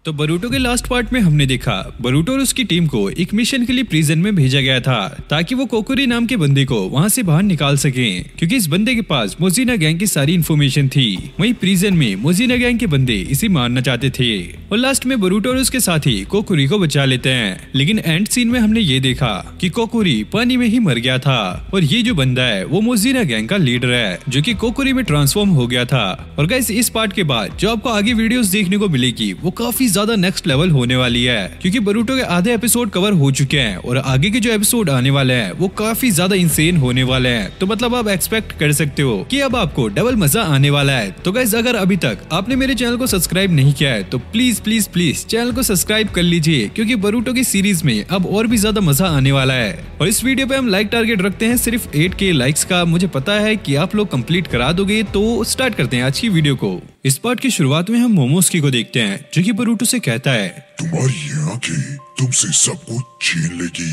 तो बरूटो के last part में हमने देखा बरूटो और उसकी टीम को एक मिशन के लिए प्रिजन में भेजा गया था ताकि वो कोकोरी नाम के बंदे को वहां से बाहर निकाल सकें, क्योंकि इस बंदे के पास मोजिना गैंग की सारी इन्फॉर्मेशन थी। वहीं प्रिजन में मोजिना गैंग के बंदे इसे मारना चाहते थे और लास्ट में बरूटो और उसके साथी कोकोरी को बचा लेते हैं। लेकिन एंड सीन में हमने ये देखा कि कोकोरी पानी में ही मर गया था और ये जो बंदा है वो मोजिना गैंग का लीडर है जो कि कोकोरी में ट्रांसफॉर्म हो गया था। और गाइस इस पार्ट के बाद जो आपको आगे वीडियोस देखने को मिलेगी वो काफी ज्यादा नेक्स्ट लेवल होने वाली है, क्योंकि बरूटो के आधे एपिसोड कवर हो चुके हैं और आगे के जो एपिसोड आने वाले हैं वो काफी ज्यादा इंसेन होने वाले हैं। तो मतलब आप एक्सपेक्ट कर सकते हो कि अब आपको डबल मजा आने वाला है। तो गाइस अगर अभी तक आपने मेरे चैनल को सब्सक्राइब नहीं किया है तो प्लीज प्लीज प्लीज चैनल को सब्सक्राइब कर लीजिए, क्योंकि बरूटो की सीरीज में अब और भी ज्यादा मजा आने वाला है। और इस वीडियो पे हम लाइक टारगेट रखते हैं सिर्फ 8K लाइक्स का। मुझे पता है कि आप लोग कंप्लीट करा दोगे, तो स्टार्ट करते हैं आज की वीडियो को। इस पार्ट की शुरुआत में हम मोमोस्की को देखते हैं जो कि बरूटो से कहता है तुम्हारी आंखें तुमसे सब कुछ छीन लेगी।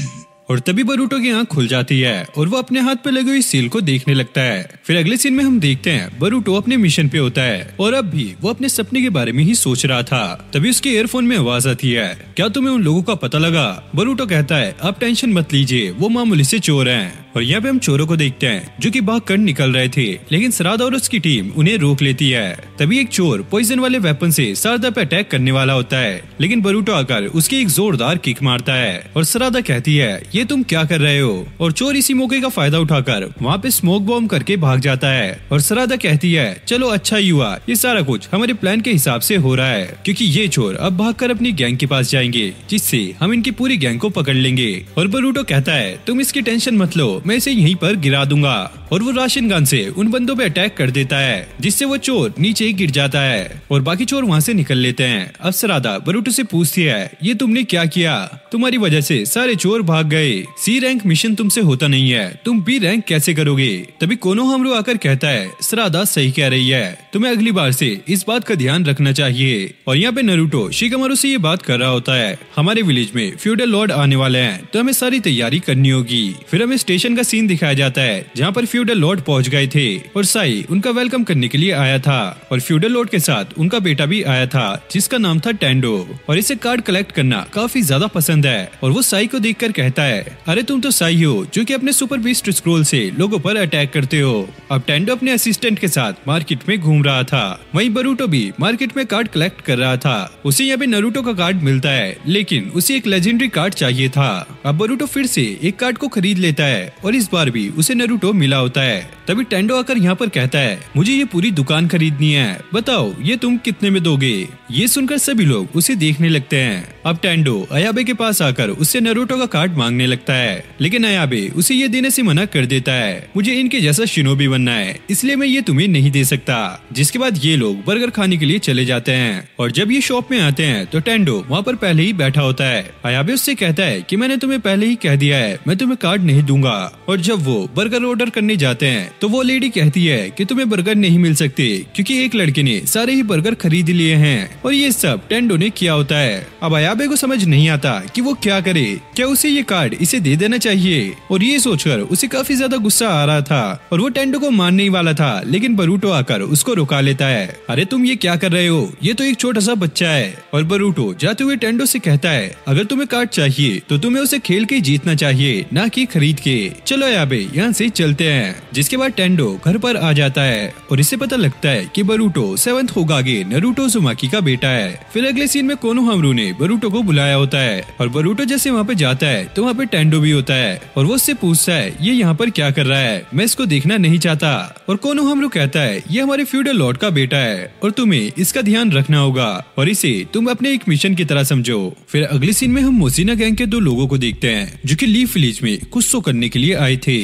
और तभी बरूटो की आंख खुल जाती है और वो अपने हाथ पे लगी हुई सील को देखने लगता है। फिर अगले सीन में हम देखते हैं बरूटो अपने मिशन पे होता है और अब भी वो अपने सपने के बारे में ही सोच रहा था। तभी उसके ईयरफोन में आवाज आती है, क्या तुम्हें उन लोगों का पता लगा? बरूटो कहता है आप टेंशन मत लीजिए, वो मामूली से चोर हैं। और यहाँ पे हम चोरों को देखते हैं जो कि भाग कर निकल रहे थे, लेकिन सरादा और उसकी टीम उन्हें रोक लेती है। तभी एक चोर पॉइजन वाले वेपन से सरादा पे अटैक करने वाला होता है, लेकिन बरूटो आकर उसकी एक जोरदार किक मारता है और सरादा कहती है ये तुम क्या कर रहे हो? और चोर इसी मौके का फायदा उठाकर वहाँ पे स्मोक बॉम्ब करके भाग जाता है। और सरादा कहती है चलो अच्छा ही हुआ, ये सारा कुछ हमारे प्लान के हिसाब से हो रहा है, क्योंकि ये चोर अब भागकर अपनी गैंग के पास जाएंगे जिससे हम इनकी पूरी गैंग को पकड़ लेंगे। और बरूटो कहता है तुम इसकी टेंशन मत लो, मैं इसे यहीं पर गिरा दूंगा। और वो राशन गन से उन बंदों पे अटैक कर देता है जिससे वो चोर नीचे गिर जाता है और बाकी चोर वहाँ से निकल लेते हैं। अब सरादा बरूटो से पूछती है ये तुमने क्या किया? तुम्हारी वजह से सारे चोर भाग गए। C रैंक मिशन तुमसे होता नहीं है, तुम B रैंक कैसे करोगे? तभी कोनोहामारू आकर कहता है सरादा सही कह रही है, तुम्हें अगली बार से इस बात का ध्यान रखना चाहिए। और यहाँ पे नारुतो शिकामारू से ये बात कर रहा होता है, हमारे विलेज में फ्यूडल लॉर्ड आने वाले हैं तो हमें सारी तैयारी करनी होगी। फिर हमें स्टेशन का सीन दिखाया जाता है जहाँ पर फ्यूडल लॉर्ड पहुँच गए थे और साई उनका वेलकम करने के लिए आया था। और फ्यूडल लॉर्ड के साथ उनका बेटा भी आया था जिसका नाम था टेंडो, और इसे कार्ड कलेक्ट करना काफी ज्यादा पसंद है। और वो साई को देखकर कहता है अरे तुम तो साई हो जो कि अपने सुपर बीस्ट स्क्रोल से लोगों पर अटैक करते हो। अब टेंडो अपने असिस्टेंट के साथ मार्केट में घूम रहा था, वहीं बरूटो भी मार्केट में कार्ड कलेक्ट कर रहा था। उसे यहाँ पे नारुतो का कार्ड मिलता है, लेकिन उसे एक लेजेंडरी कार्ड चाहिए था। अब बरूटो फिर से एक कार्ड को खरीद लेता है और इस बार भी उसे नारुतो मिला होता है। तभी टेंडो आकर यहाँ पर कहता है मुझे ये पूरी दुकान खरीदनी है, बताओ ये तुम कितने में दोगे? ये सुनकर सभी लोग उसे देखने लगते हैं। अब टेंडो अयाबे के पास आकर उससे नारुतो का कार्ड मांगने लगता है, लेकिन अयाबे उसे ये देने से मना कर देता है, मुझे इनके जैसा शिनोबी बनना है इसलिए मैं ये तुम्हें नहीं दे सकता। जिसके बाद ये लोग बर्गर खाने के लिए चले जाते हैं और जब ये शॉप में आते हैं तो टेंडो वहाँ पर पहले ही बैठा होता है। अयाबे उससे कहता है कि मैंने तुम्हें पहले ही कह दिया है मैं तुम्हें कार्ड नहीं दूंगा। और जब वो बर्गर ऑर्डर करने जाते हैं तो वो लेडी कहती है कि तुम्हें बर्गर नहीं मिल सकते क्योंकि एक लड़के ने सारे ही बर्गर खरीद लिए हैं। और ये सब टेंडो ने किया होता है। अब अयाबे को समझ नहीं आता कि वो क्या करे, क्या उसे ये कार्ड इसे दे देना चाहिए? और ये सोचकर उसे काफी ज्यादा गुस्सा आ रहा था और वो टेंडो को मारने ही वाला था, लेकिन बरूटो आकर उसको रुका लेता है। अरे तुम ये क्या कर रहे हो, ये तो एक छोटा सा बच्चा है। और बरूटो जाते हुए टेंडो से कहता है अगर तुम्हें कार्ड चाहिए तो तुम्हें उसे खेल के जीतना चाहिए, ना कि खरीद के। चलो अयाबे यहाँ से चलते हैं। जिसके बाद टेंडो घर पर आ जाता है और इसे पता लगता है कि बरूटो 7th होकागे नारुतो उज़ुमाकी का बेटा है। फिर अगले सीन में कोनोहामारू ने बरूटो को बुलाया होता है और बरूटो जैसे वहाँ पे जाता है तो वहाँ पे टेंडो भी होता है और वो उससे पूछता है ये यहाँ पर क्या कर रहा है, मैं इसको देखना नहीं चाहता। और कोनोहामारू कहता है ये हमारे फ्यूडल लॉर्ड का बेटा है और तुम्हें इसका ध्यान रखना होगा और इसे तुम अपने एक मिशन की तरह समझो। फिर अगले सीन में हम मोजिना गैंग के 2 लोगों को देखते हैं जो कि लीफ विलेज में कुछ तो करने के लिए आए थे।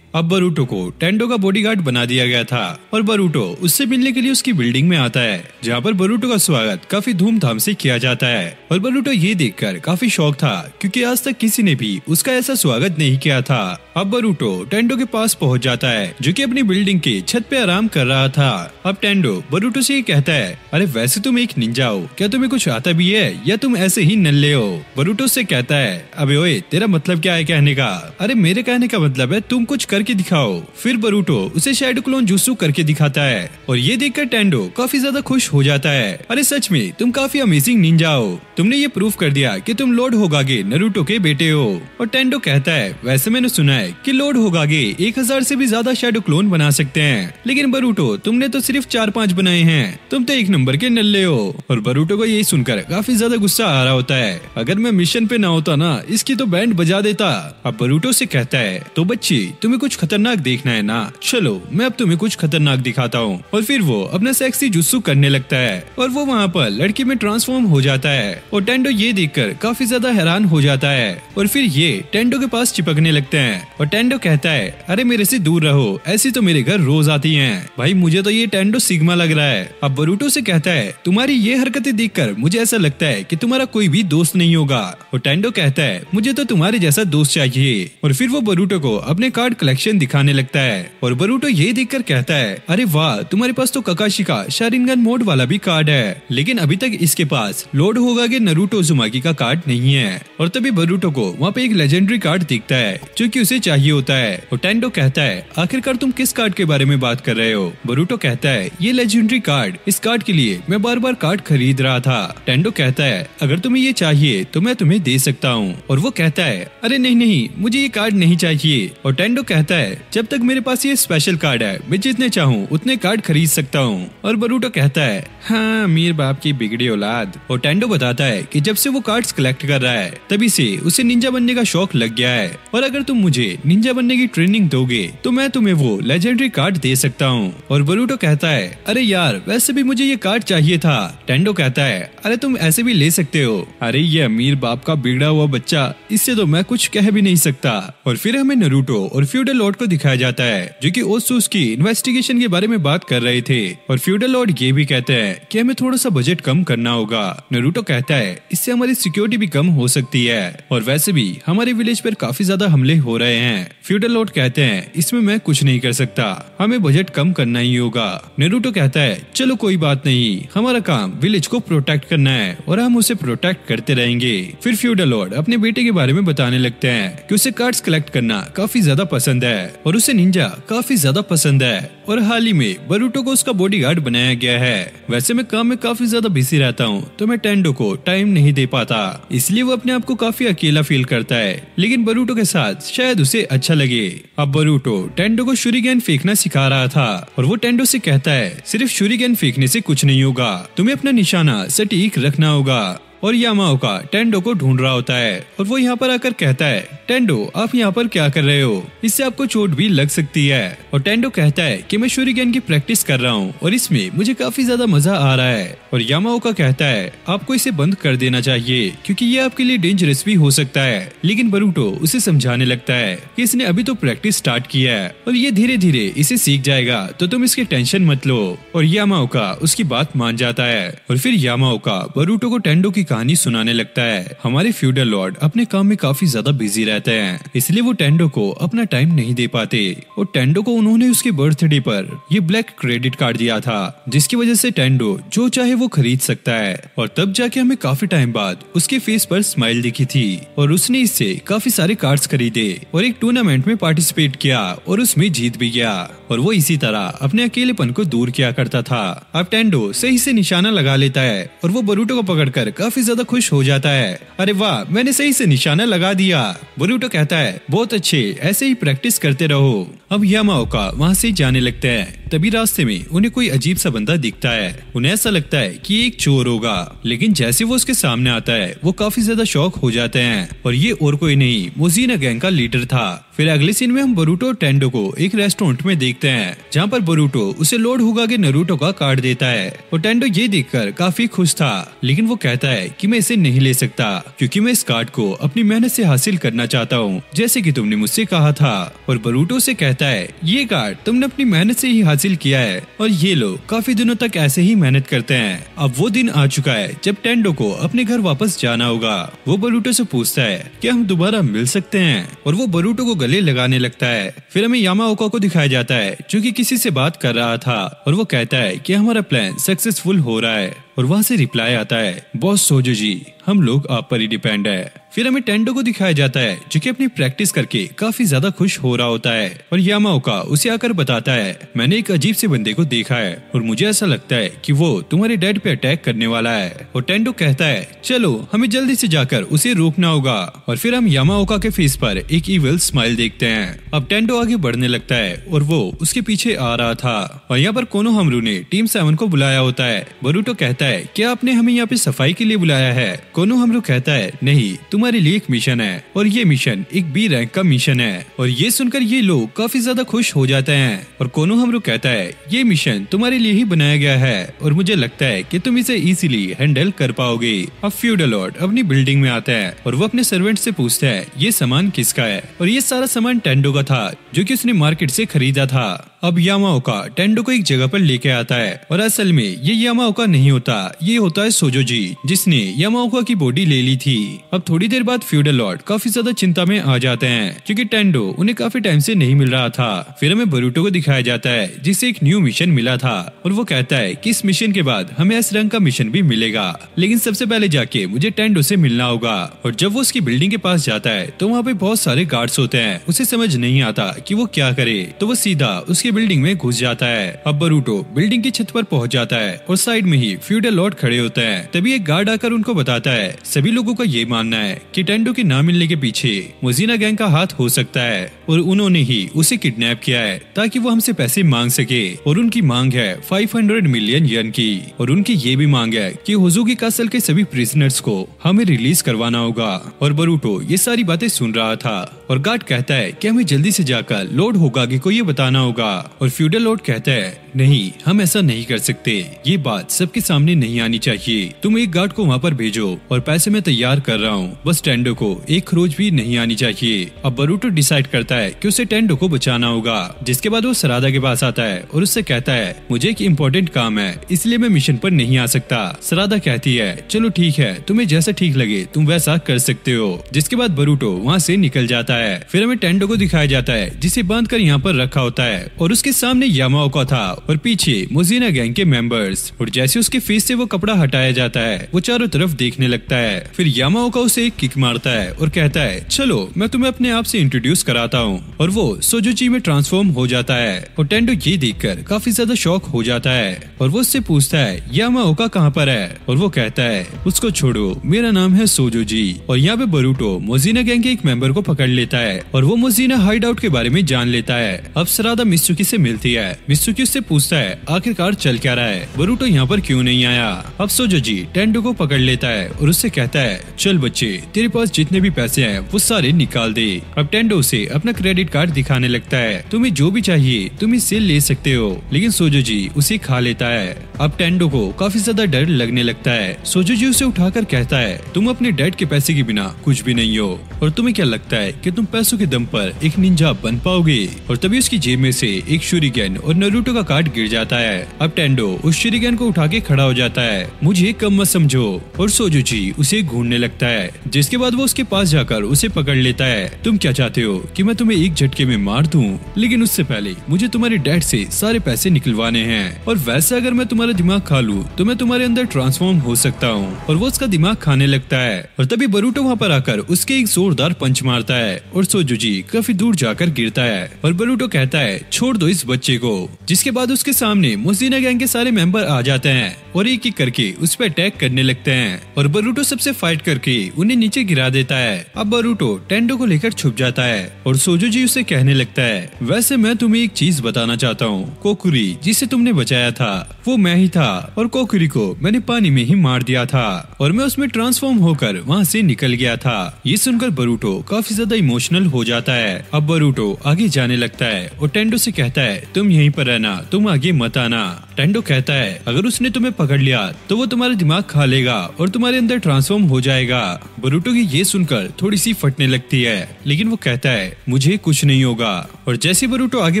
अब बरूटो को टेंडो का बॉडीगार्ड बना दिया गया था और बरूटो उससे मिलने के लिए उसकी बिल्डिंग में आता है जहाँ पर बरूटो का स्वागत काफी धूमधाम से किया जाता है। और बरूटो ये देखकर काफी शौक था क्योंकि आज तक किसी ने भी उसका ऐसा स्वागत नहीं किया था। अब बरूटो टेंडो के पास पहुंच जाता है, जो कि अपनी बिल्डिंग की छत पे आराम कर रहा था। अब टेंडो बरूटो से ये कहता है, अरे वैसे तुम एक निंजा हो, क्या तुम्हें कुछ आता भी है या तुम ऐसे ही नल्ले हो? बरूटो से कहता है, अबे ओए तेरा मतलब क्या है कहने का? अरे मेरे कहने का मतलब है तुम कुछ करके दिखाओ। फिर बरूटो उसे शैडो क्लोन जुत्सु करके दिखाता है और ये देखकर टेंडो काफी ज्यादा खुश हो जाता है। अरे सच में तुम काफी अमेजिंग निंजा हो, तुमने ये प्रूव कर दिया कि तुम लॉर्ड होगागे नारुतो के बेटे हो। और टेंडो कहता है, वैसे मैंने सुना है कि लॉर्ड होगागे 1000 से भी ज्यादा शैडो क्लोन बना सकते हैं, लेकिन बरूटो तुमने तो सिर्फ 4-5 बनाए हैं, तुम तो एक नंबर के नल्ले हो। और बरूटो को यही सुनकर काफी ज्यादा गुस्सा आ रहा होता है, अगर मैं मिशन पे ना होता ना इसकी तो बैंड बजा देता। अब बरूटो से कहता है, तो बच्ची तुम्हें कुछ खतरनाक देखना है ना, चलो मैं अब तुम्हें कुछ खतरनाक दिखाता हूँ। और फिर वो अपना सेक्सी जुत्सु करने लगता है और वो वहाँ पर लड़की में ट्रांसफॉर्म हो जाता है। और टेंडो ये देखकर काफी ज्यादा हैरान हो जाता है और फिर ये टेंडो के पास चिपकने लगते हैं। और टेंडो कहता है, अरे मेरे से दूर रहो, ऐसी तो मेरे घर रोज आती हैं। भाई मुझे तो ये टेंडो सिग्मा लग रहा है। अब बरूटो से कहता है, तुम्हारी ये हरकतें देखकर मुझे ऐसा लगता है कि तुम्हारा कोई भी दोस्त नहीं होगा। और टेंडो कहता है, मुझे तो तुम्हारे जैसा दोस्त चाहिए। और फिर वो बरूटो को अपने कार्ड कलेक्शन दिखाने लगता है और बरूटो ये देखकर कहता है, अरे वाह तुम्हारे पास तो काकाशी का शारिंगन मोड वाला भी कार्ड है, लेकिन अभी तक इसके पास लॉर्ड होगागे नारुतो उज़ुमाकी का कार्ड नहीं है। और तभी बरूटो को वहाँ पे एक लेजेंडरी कार्ड दिखता है जो कि उसे चाहिए होता है। और टेंडो कहता है, आखिरकार तुम किस कार्ड के बारे में बात कर रहे हो? बरूटो कहता है, ये लेजेंडरी कार्ड, इस कार्ड के लिए मैं बार बार कार्ड खरीद रहा था। टेंडो कहता है, अगर तुम्हें ये चाहिए तो मैं तुम्हें दे सकता हूँ। और वो कहता है, अरे नहीं नहीं मुझे ये कार्ड नहीं चाहिए। और टेंडो कहता है, जब तक मेरे पास ये स्पेशल कार्ड है मैं जितने चाहूँ उतने कार्ड खरीद सकता हूँ। और बरूटो कहता है, हाँ मीर बाप की बिगड़ी औलाद। और टेंडो बताता है कि जब से वो कार्ड्स कलेक्ट कर रहा है तभी से उसे निंजा बनने का शौक लग गया है, और अगर तुम मुझे निंजा बनने की ट्रेनिंग दोगे तो मैं तुम्हें वो लेजेंडरी कार्ड दे सकता हूँ। और बरूटो कहता है, अरे यार वैसे भी मुझे ये कार्ड चाहिए था। टेंडो कहता है, अरे तुम ऐसे भी ले सकते हो। अरे ये अमीर बाप का बिगड़ा हुआ बच्चा, इससे तो मैं कुछ कह भी नहीं सकता। और फिर हमें नारुतो और फ्यूडल लॉर्ड को दिखाया जाता है जो कि ओसुस की इन्वेस्टिगेशन के बारे में बात कर रहे थे। और फ्यूडल लॉर्ड ये भी कहते हैं कि हमें थोड़ा सा बजट कम करना होगा। नारुतो कहता है, इससे हमारी सिक्योरिटी भी कम हो सकती है और वैसे भी हमारे विलेज पर काफी ज्यादा हमले हो रहे हैं। फ्यूडल लॉर्ड कहते हैं, इसमें मैं कुछ नहीं कर सकता, हमें बजट कम करना ही होगा। नारुतो कहता है, चलो कोई बात नहीं, हमारा काम विलेज को प्रोटेक्ट करना है और हम उसे प्रोटेक्ट करते रहेंगे। फिर फ्यूडल लॉर्ड अपने बेटे के बारे में बताने लगते हैं कि उसे कार्ड्स कलेक्ट करना काफी ज्यादा पसंद है और उसे निंजा काफी ज्यादा पसंद है और हाल ही में बरूटो को उसका बॉडीगार्ड बनाया गया है। वैसे मैं काम में काफी ज्यादा बिजी रहता हूँ तो मैं टेंडो को टाइम नहीं दे पाता, इसलिए वो अपने आप को काफी अकेला फील करता है, लेकिन बरूटो के साथ शायद उसे अच्छा लगे। अब बरूटो टेंडो को शूरिगेन फेंकना सिखा रहा था और वो टेंडो से कहता है, सिर्फ शूरिगेन फेंकने से कुछ नहीं होगा, तुम्हें अपना निशाना सटीक रखना होगा। और यामाओका टेंडो को ढूंढ रहा होता है और वो यहाँ पर आकर कहता है, टेंडो आप यहाँ पर क्या कर रहे हो, इससे आपको चोट भी लग सकती है। और टेंडो कहता है कि मैं शूरिगेन की प्रैक्टिस कर रहा हूँ और इसमें मुझे काफी ज्यादा मजा आ रहा है। और यामाओका कहता है, आपको इसे बंद कर देना चाहिए क्योंकि ये आपके लिए डेंजरस भी हो सकता है। लेकिन बरूटो उसे समझाने लगता है कि इसने अभी तो प्रैक्टिस स्टार्ट किया है और ये धीरे धीरे इसे सीख जाएगा, तो तुम इसकी टेंशन मत लो। और यामाओका उसकी बात मान जाता है और फिर यामाओका बरूटो को टेंडो की कहानी सुनाने लगता है। हमारे फ्यूडल लॉर्ड अपने काम में काफी ज्यादा बिजी रहते हैं, इसलिए वो टेंडो को अपना टाइम नहीं दे पाते। और टेंडो को उन्होंने उसके बर्थडे पर ये ब्लैक क्रेडिट कार्ड दिया था जिसकी वजह से टेंडो जो चाहे वो खरीद सकता है। और तब जाके हमें काफी टाइम बाद उसके फेस पर स्माइल दिखी थी और उसने इससे काफी सारे कार्ड्स खरीदे और एक टूर्नामेंट में पार्टिसिपेट किया और उसमें जीत भी गया और वो इसी तरह अपने अकेलेपन को दूर किया करता था। अब टेंडो सही से निशाना लगा लेता है और वो बरूटो को पकड़कर काफी ज्यादा खुश हो जाता है। अरे वाह मैंने सही से निशाना लगा दिया। बरूटो कहता है, बहुत अच्छे, ऐसे ही प्रैक्टिस करते रहो। अब यामाओका वहाँ से जाने लगते हैं, तभी रास्ते में उन्हें कोई अजीब सा बंदा दिखता है। उन्हें ऐसा लगता है कि ये एक चोर होगा, लेकिन जैसे वो उसके सामने आता है वो काफी ज्यादा शॉक हो जाते हैं और ये और कोई नहीं मोजीना गैंग का लीडर था। फिर अगले सीन में हम बरूटो और टेंडो को एक रेस्टोरेंट में देखते हैं जहाँ पर बरूटो उसे लॉर्ड होगागे नारुतो का कार्ड देता है और टेंडो ये देखकर काफी खुश था, लेकिन वो कहता है कि मैं इसे नहीं ले सकता क्योंकि मैं इस कार्ड को अपनी मेहनत से हासिल करना चाहता हूँ, जैसे कि तुमने मुझसे कहा था। और बरूटो से कहता है, ये कार्ड तुमने अपनी मेहनत से ही हासिल हासिल किया है और ये लोग काफी दिनों तक ऐसे ही मेहनत करते हैं। अब वो दिन आ चुका है जब टेंडो को अपने घर वापस जाना होगा। वो बरूटो से पूछता है कि हम दोबारा मिल सकते हैं और वो बरूटो को गले लगाने लगता है। फिर हमें यामाओका को दिखाया जाता है जो कि किसी से बात कर रहा था और वो कहता है कि हमारा प्लान सक्सेसफुल हो रहा है और वहाँ से रिप्लाई आता है, बॉस सोजो जी, हम लोग आप पर ही डिपेंड है। फिर हमें टेंडो को दिखाया जाता है जो कि अपनी प्रैक्टिस करके काफी ज्यादा खुश हो रहा होता है और यामाओका उसे आकर बताता है, मैंने एक अजीब से बंदे को देखा है और मुझे ऐसा लगता है कि वो तुम्हारे डैड पे अटैक करने वाला है। और टेंडो कहता है, चलो हमें जल्दी से जाकर उसे रोकना होगा। और फिर हम यामाओका के फेस पर एक इविल स्माइल देखते हैं। अब टेंडो आगे बढ़ने लगता है और वो उसके पीछे आ रहा था और यहाँ पर कोनोहामारू ने टीम 7 को बुलाया होता है। बरूटो कहता है, क्या आपने हमें यहाँ पे सफाई के लिए बुलाया है? कोनोहामारू कहता है, नहीं, तुम्हारे लिए एक मिशन है और ये मिशन एक बी रैंक का मिशन है। और ये सुनकर ये लोग काफी ज्यादा खुश हो जाते हैं और कोनोहामारू कहता है, ये मिशन तुम्हारे लिए ही बनाया गया है और मुझे लगता है कि तुम इसे इजीली हैंडल कर पाओगे। अब फ्यूडल लॉर्ड अपनी बिल्डिंग में आता है और वो अपने सर्वेंट से पूछता है, ये सामान किसका है? और ये सारा सामान टेंडो का था जो कि उसने मार्केट से खरीदा था। अब यामाओका टेंडो को एक जगह पर लेके आता है और असल में ये यामाओका नहीं होता, ये होता है सोजो जी जिसने यामाओका की बॉडी ले ली थी। अब थोड़ी देर बाद फ्यूडल लॉर्ड काफी ज्यादा चिंता में आ जाते हैं क्योंकि टेंडो उन्हें काफी टाइम से नहीं मिल रहा था। फिर हमें बरूटो को दिखाया जाता है जिसे एक न्यू मिशन मिला था और वो कहता है कि इस मिशन के बाद हमें एस रैंक का मिशन भी मिलेगा, लेकिन सबसे पहले जाके मुझे टेंडो से मिलना होगा। और जब वो उसकी बिल्डिंग के पास जाता है तो वहाँ पे बहुत सारे गार्ड्स होते हैं। उसे समझ नहीं आता कि वो क्या करे तो वो सीधा उसकी बिल्डिंग में घुस जाता है। अब बरूटो बिल्डिंग की छत पर पहुंच जाता है और साइड में ही फ्यूडल लॉर्ड खड़े होते हैं। तभी एक गार्ड आकर उनको बताता है, सभी लोगों का ये मानना है कि टेंडो के ना मिलने के पीछे मोजिना गैंग का हाथ हो सकता है और उन्होंने ही उसे किडनैप किया है ताकि वो हमसे पैसे मांग सके। और उनकी मांग है 500 मिलियन येन की और उनकी ये भी मांग है कि होजुकी कासल के सभी प्रिजनर्स को हमें रिलीज करवाना होगा। और बरूटो ये सारी बातें सुन रहा था और गार्ड कहता है कि हमें जल्दी से जाकर लॉर्ड होकागे को ये बताना होगा। और फ्यूडल लॉर्ड कहता है, नहीं, हम ऐसा नहीं कर सकते, ये बात सबके सामने नहीं आनी चाहिए, तुम एक गार्ड को वहाँ पर भेजो और पैसे मैं तैयार कर रहा हूँ, बस टेंडो को एक खरोच भी नहीं आनी चाहिए। अब बरूटो डिसाइड करता है कि उसे टेंडो को बचाना होगा, जिसके बाद वो सरादा के पास आता है और उससे कहता है, मुझे एक इम्पोर्टेंट काम है इसलिए मैं मिशन पर नहीं आ सकता। सरादा कहती है, चलो ठीक है, तुम्हें जैसा ठीक लगे तुम वैसा कर सकते हो। जिसके बाद बरूटो वहाँ से निकल जाता है। फिर हमें टेंडो को दिखाया जाता है जिसे बांध कर यहाँ पर रखा होता है और उसके सामने यामाओका था और पीछे मोजिना गैंग के मेंबर्स। और जैसे उसके फेस से वो कपड़ा हटाया जाता है वो चारों तरफ देखने लगता है। फिर यामाओका उसे एक किक मारता है और कहता है, चलो मैं तुम्हें अपने आप से इंट्रोड्यूस कराता हूँ। और वो सोजोजी में ट्रांसफॉर्म हो जाता है और टेंडो ये देखकर काफी ज्यादा शॉक हो जाता है और वो उससे पूछता है, यामाओका कहाँ पर है? और वो कहता है, उसको छोड़ो, मेरा नाम है सोजोजी। और यहाँ पे बरूटो मोजिना गैंग के एक मेंबर को पकड़ लेता है और वो मोजिना हाइड आउट के बारे में जान लेता है। अब सरादा मित्सुकी से मिलती है। मित्सुकी उससे पूछता है, आखिरकार चल क्या रहा है, बरूटो यहाँ पर क्यों नहीं आया? अब सोजोजी टेंडो को पकड़ लेता है और उससे कहता है, चल बच्चे, तेरे पास जितने भी पैसे हैं वो सारे निकाल दे। अब टेंडो उसे अपना क्रेडिट कार्ड दिखाने लगता है, तुम्हें जो भी चाहिए तुम इससे ले सकते हो, लेकिन सोजोजी उसे खा लेता है। अब टेंडो को काफी ज्यादा डर लगने लगता है। सोजोजी उसे उठाकर कहता है, तुम अपने डैड के पैसे के बिना कुछ भी नहीं हो और तुम्हें क्या लगता है कि तुम पैसों के दम पर एक निंजा बन पाओगे? और तभी उसकी जेब में से एक शूरिगन और नारुतो का कार्ड गिर जाता है। अब टेंडो उस शूरिगन को उठा के खड़ा हो जाता है, मुझे कम मत समझो। और सोजोजी उसे घूरने लगता है, जिसके बाद वो उसके पास जाकर उसे पकड़ लेता है। तुम क्या चाहते हो कि मैं तुम्हें एक झटके में मार दूं? लेकिन उससे पहले मुझे तुम्हारे डैड से सारे पैसे निकलवाने हैं और वैसे अगर मैं तुम्हारा दिमाग खा लूं तो मैं तुम्हारे अंदर ट्रांसफॉर्म हो सकता हूँ। और वो उसका दिमाग खाने लगता है और तभी बरूटो वहाँ पर आकर उसके एक जोरदार पंच मारता है और सोजोजी काफी दूर जाकर गिरता है। और बरूटो कहता है, छोड़ दो इस बच्चे को। जिसके बाद उसके सामने मोजिना गैंग के सारे मेंबर आ जाते हैं और एक एक करके उस पर अटैक करने लगते हैं और बरूटो सबसे फाइट करके उन्हें नीचे गिरा देता है। अब बरूटो टेंडो को लेकर छुप जाता है और सोजोजी उसे कहने लगता है, वैसे मैं तुम्हें एक चीज बताना चाहता हूँ, कोकुरी जिसे तुमने बचाया था वो मैं ही था और कोकुरी को मैंने पानी में ही मार दिया था और मैं उसमें ट्रांसफॉर्म होकर वहाँ से निकल गया था। ये सुनकर बरूटो काफी ज्यादा इमोशनल हो जाता है। अब बरूटो आगे जाने लगता है और टेंडो से कहता है, तुम यहीं पर रहना, तुम आगे मत आना। टेंडो कहता है अगर उसने तुम्हें पकड़ लिया तो वो तुम्हारा दिमाग खा लेगा और तुम्हारे अंदर ट्रांसफॉर्म हो जाएगा। बोरुटो की ये सुनकर थोड़ी सी फटने लगती है, लेकिन वो कहता है मुझे कुछ नहीं होगा। और जैसे बोरुटो आगे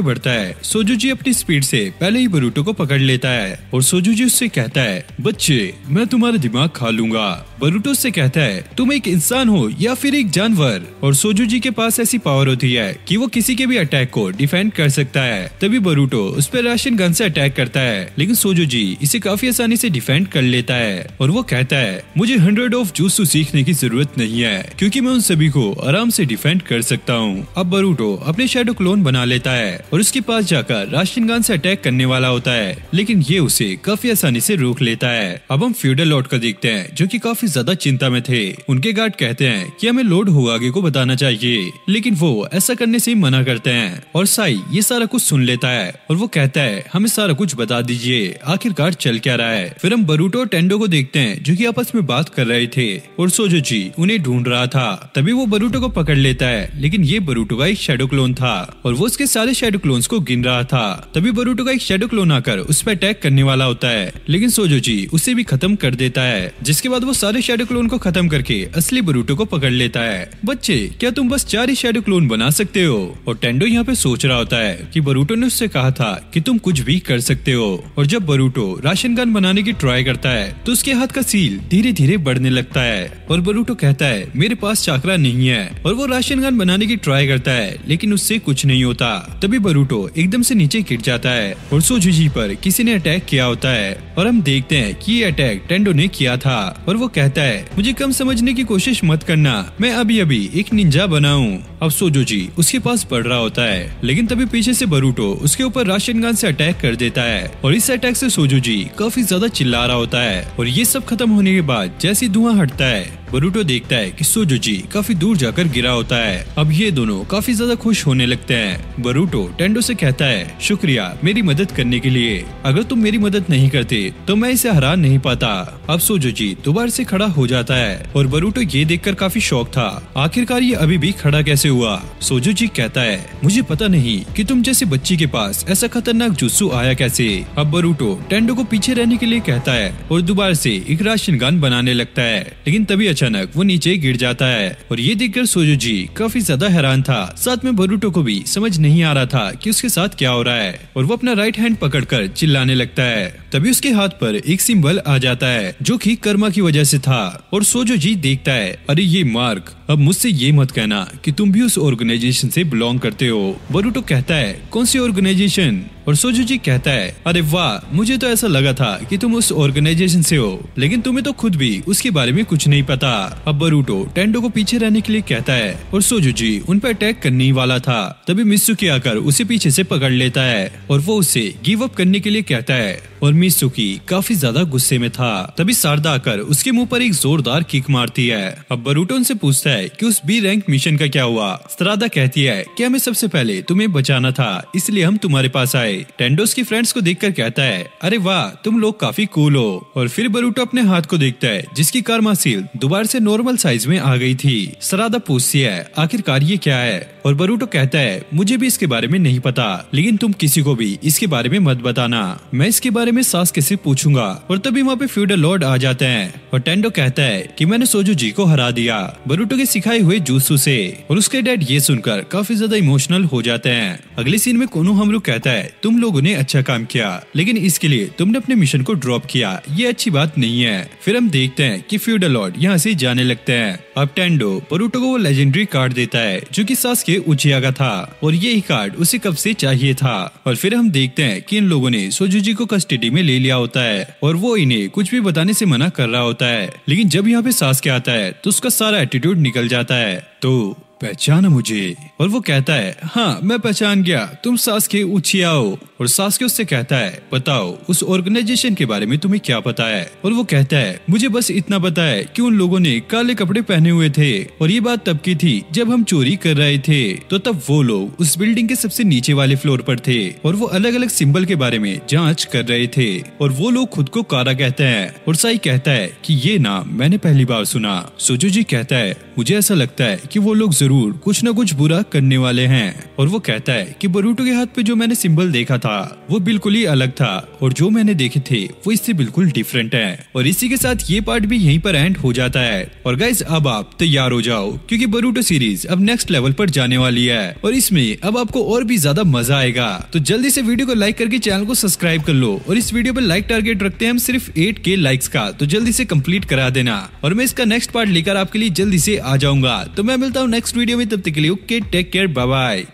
बढ़ता है, सोजोजी अपनी स्पीड से पहले ही बोरुटो को पकड़ लेता है और सोजोजी उससे कहता है बच्चे मैं तुम्हारा दिमाग खा लूंगा। बोरुटो उससे कहता है तुम एक इंसान हो या फिर एक जानवर। और सोजोजी के पास ऐसी पावर होती है कि वो किसी के भी अटैक को डिफेंड कर सकता है। तभी बोरुटो उस पर राशन गन से अटैक करता है, लेकिन सोजोजी इसे काफी आसानी से डिफेंड कर लेता है और वो कहता है मुझे 100 ऑफ जुत्सु सीखने की जरूरत नहीं है क्योंकि मैं उन सभी को आराम से डिफेंड कर सकता हूँ। अब बोरुटो अपने शैडो क्लोन बना लेता है और उसके पास जाकर राशन गन से अटैक करने वाला होता है, लेकिन ये उसे काफी आसानी से रोक लेता है। अब हम फ्यूडल लॉर्ड को देखते हैं जो कि काफी ज्यादा चिंता में थे। उनके गार्ड कहते हैं कि हमें लॉर्ड होगागे को बताना चाहिए, लेकिन वो ऐसा करने से मना करते हैं और साई ये सारा कुछ सुन लेता है और वो कहता है हमें सारा कुछ बता दीजिए, आखिरकार चल क्या रहा है। फिर हम बोरुटो और टेंडो को देखते हैं जो कि आपस में बात कर रहे थे और सोजोजी उन्हें ढूंढ रहा था। तभी वो बोरुटो को पकड़ लेता है, लेकिन ये बोरुटो का एक शैडो क्लोन था और वो उसके सारे शैडो क्लोन्स को गिन रहा था। तभी बोरुटो का एक शैडो क्लोन आकर उस पर अटैक करने वाला होता है, लेकिन सोजोजी उसे भी खत्म कर देता है, जिसके बाद वो सारे शैडो क्लोन को खत्म करके असली बोरुटो को पकड़ लेता है। बच्चे क्या तुम बस 4 ही शैडो क्लोन बना सकते हो? और टेंडो यहाँ पे सोच रहा होता है कि बोरुटो ने उससे कहा था कि तुम कुछ भी कर सकते हो। और जब बोरुटो राशन गन बनाने की ट्राई करता है तो उसके हाथ का सील धीरे धीरे बढ़ने लगता है और बोरुटो कहता है मेरे पास चाकरा नहीं है और वो राशन गन बनाने की ट्राई करता है, लेकिन उससे कुछ नहीं होता। तभी बोरुटो एकदम से नीचे गिर जाता है और सोजोजी पर किसी ने अटैक किया होता है और हम देखते हैं कि ये अटैक टेंडो ने किया था और वो कहता है मुझे कम समझने की कोशिश मत करना, मैं अभी अभी एक निंजा बना हूँ। अब सोजोजी उसके पास बढ़ रहा होता है, लेकिन तभी पीछे से बोरुटो उसके ऊपर राशन गन से अटैक कर देता है और इस अटैक से सोजोजी काफी ज्यादा चिल्ला रहा होता है। और ये सब खत्म होने के बाद जैसे धुआं हटता है, बोरुटो देखता है कि सोजोजी काफी दूर जाकर गिरा होता है। अब ये दोनों काफी ज्यादा खुश होने लगते हैं। बोरुटो टेंडो से कहता है शुक्रिया मेरी मदद करने के लिए, अगर तुम मेरी मदद नहीं करते तो मैं इसे हरा नहीं पाता। अब सोजोजी दोबारा से खड़ा हो जाता है और बोरुटो ये देखकर काफी शॉक था, आखिरकार ये अभी भी खड़ा कैसे हुआ। सोजोजी कहता है मुझे पता नहीं कि तुम जैसे बच्ची के पास ऐसा खतरनाक जुत्सु आया कैसे। अब बोरुटो टेंडो को पीछे रहने के लिए कहता है और दोबारा से एक राशन गन बनाने लगता है, लेकिन तभी अचानक वो नीचे गिर जाता है और ये देखकर सोजोजी काफी ज्यादा हैरान था। साथ में बोरुटो को भी समझ नहीं आ रहा था कि उसके साथ क्या हो रहा है और वो अपना राइट हैंड पकड़कर चिल्लाने लगता है। तभी उसके हाथ पर एक सिंबल आ जाता है जो कि कर्मा की वजह से था और सोजोजी देखता है अरे ये मार्क, अब मुझसे ये मत कहना कि तुम भी उस ऑर्गेनाइजेशन से बिलोंग करते हो। बोरुटो कहता है कौन सी ऑर्गेनाइजेशन? और सोजोजी कहता है अरे वाह, मुझे तो ऐसा लगा था कि तुम उस ऑर्गेनाइजेशन से हो, लेकिन तुम्हें तो खुद भी उसके बारे में कुछ नहीं पता। अब बोरुटो टेंडो को पीछे रहने के लिए कहता है और सोजोजी उन पर अटैक करने ही वाला था। तभी मित्सुकी आकर उसे पीछे से पकड़ लेता है और वो उसे गिव अप करने के लिए कहता है और मित्सुकी काफी ज्यादा गुस्से में था। तभी शारदा आकर उसके मुंह पर एक जोरदार किक मारती है। अब बोरुटो उनसे पूछता है कि उस बी रैंक मिशन का क्या हुआ। शारदा कहती है कि हमें सबसे पहले तुम्हें बचाना था, इसलिए हम तुम्हारे पास आए। टेंडो उसकी फ्रेंड्स को देखकर कहता है अरे वाह, तुम लोग काफी कूल हो। और फिर बोरुटो अपने हाथ को देखता है जिसकी कर्मा सील दोबारा से नॉर्मल साइज में आ गई थी। शारदा पूछती है आखिरकार ये क्या है और बोरुटो कहता है मुझे भी इसके बारे में नहीं पता, लेकिन तुम किसी को भी इसके बारे में मत बताना, मैं इसके बारे में सास्के से पूछूंगा। और तभी वहाँ पे फ्यूडल लॉर्ड आ जाते हैं और टेंडो कहता है कि मैंने सोजोजी को हरा दिया बोरुटो के सिखाए हुए जुत्सु से। और उसके डैड ये सुनकर काफी ज्यादा इमोशनल हो जाते हैं। अगले सीन में कोनोहामारू कहता है तुम लोगों ने अच्छा काम किया, लेकिन इसके लिए तुमने अपने मिशन को ड्रॉप किया, ये अच्छी बात नहीं है। फिर हम देखते हैं कि फ्यूडल लॉर्ड यहाँ से जाने लगते हैं। अब टेंडो बोरुटो को वो लेजेंडरी कार्ड देता है जो कि सास्के उचिया का था और यही कार्ड उसे कब से चाहिए था। और फिर हम देखते हैं कि इन लोगों ने सोजोजी को कस्टडी में ले लिया होता है और वो इन्हें कुछ भी बताने से मना कर रहा होता है, लेकिन जब यहाँ पे सास्के आता है तो उसका सारा एटीट्यूड निकल जाता है। तो पहचाना मुझे? और वो कहता है हाँ मैं पहचान गया, तुम सास्के उचिया हो। और सास्के उससे कहता है बताओ उस ऑर्गेनाइजेशन के बारे में तुम्हें क्या पता है। और वो कहता है मुझे बस इतना पता है कि उन लोगों ने काले कपड़े पहने हुए थे और ये बात तब की थी जब हम चोरी कर रहे थे, तो तब वो लोग उस बिल्डिंग के सबसे नीचे वाले फ्लोर पर थे और वो अलग अलग सिंबल के बारे में जांच कर रहे थे और वो लोग खुद को कारा कहते हैं। और साई कहता है कि ये नाम मैंने पहली बार सुना। सोजोजी कहता है मुझे ऐसा लगता है कि वो लोग जरूर कुछ न कुछ बुरा करने वाले हैं। और वो कहता है कि बोरुटो के हाथ पे जो मैंने सिंबल देखा था वो बिल्कुल ही अलग था और जो मैंने देखे थे वो इससे बिल्कुल डिफरेंट है। और इसी के साथ ये पार्ट भी यहीं पर एंड हो जाता है। और गाइस अब आप तैयार हो जाओ क्योंकि बोरुटो सीरीज अब नेक्स्ट लेवल पर जाने वाली है और इसमें अब आपको और भी ज्यादा मजा आएगा। तो जल्दी से वीडियो को लाइक करके चैनल को सब्सक्राइब कर लो और इस वीडियो पर लाइक टारगेट रखते हैं हम सिर्फ 8K लाइक्स का, तो जल्दी से कंप्लीट करा देना और मैं इसका नेक्स्ट पार्ट लेकर आपके लिए जल्दी से आ जाऊंगा। तो मैं मिलता हूँ नेक्स्ट वीडियो में, तब तक के लिए okay take care bye bye.